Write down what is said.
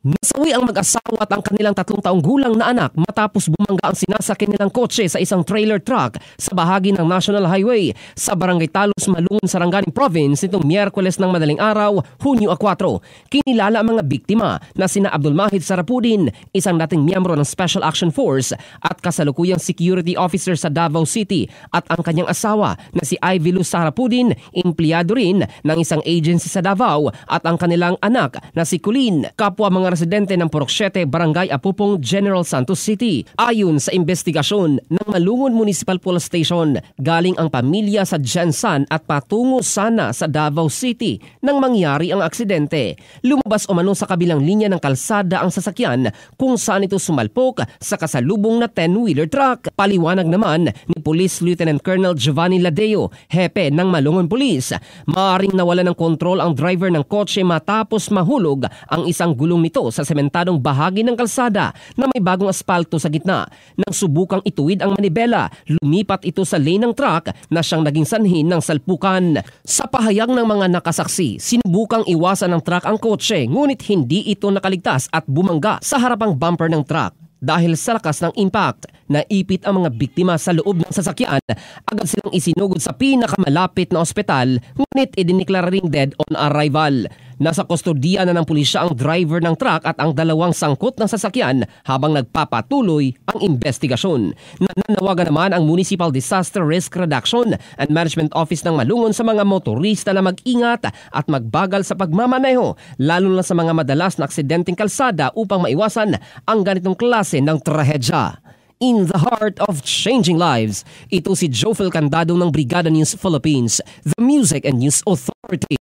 Nasawi ang mag-asawa at ang kanilang 3 taong gulang na anak matapos bumangga ang sinasakyan nilang kotse sa isang trailer truck sa bahagi ng National Highway sa Barangay Talos, Malungon, Sarangani Province nitong Miyerkules ng madaling araw, Hunyo 4. Kinilala ang mga biktima na sina Abdul Mahid Sarapudin, isang dating miyembro ng Special Action Force at kasalukuyang security officer sa Davao City, at ang kanyang asawa na si Ivy Luz Sarapudin, empleyado rin ng isang agency sa Davao, at ang kanilang anak na si Colleen, kapwa mga residente ng Purok 7, Barangay Apupong, General Santos City. Ayon sa investigasyon ng Malungon Municipal Police Station, galing ang pamilya sa Jensan at patungo sana sa Davao City nang mangyari ang aksidente. Lumabas umano sa kabilang linya ng kalsada ang sasakyan kung saan ito sumalpok sa kasalubong na 10-wheeler truck. Paliwanag naman ni Police Lieutenant Colonel Giovanni Ladeo, hepe ng Malungon Police, maaaring nawala ng kontrol ang driver ng kotse matapos mahulog ang isang gulong nito sa sementadong bahagi ng kalsada na may bagong aspalto sa gitna. Nang subukang ituwid ang manibela, lumipat ito sa lane ng truck na siyang naging sanhin ng salpukan. Sa pahayag ng mga nakasaksi, sinubukang iwasan ng truck ang kotse, ngunit hindi ito nakaligtas at bumangga sa harapang bumper ng truck. Dahil sa lakas ng impact, naipit ang mga biktima sa loob ng sasakyan. Agad silang isinugod sa pinakamalapit na ospital, ngunit idiniklara ring dead on arrival. Nasa kustodiya na ng pulisya ang driver ng truck at ang 2 sangkot ng sasakyan habang nagpapatuloy ang investigasyon. Nananawagan naman ang Municipal Disaster Risk Reduction and Management Office ng Malungon sa mga motorista na mag-ingat at magbagal sa pagmamaneho, lalo na sa mga madalas na aksidenteng kalsada, upang maiwasan ang ganitong klase ng trahedya. In the heart of changing lives, ito si Jofel Candado ng Brigada News Philippines, the Music and News Authority.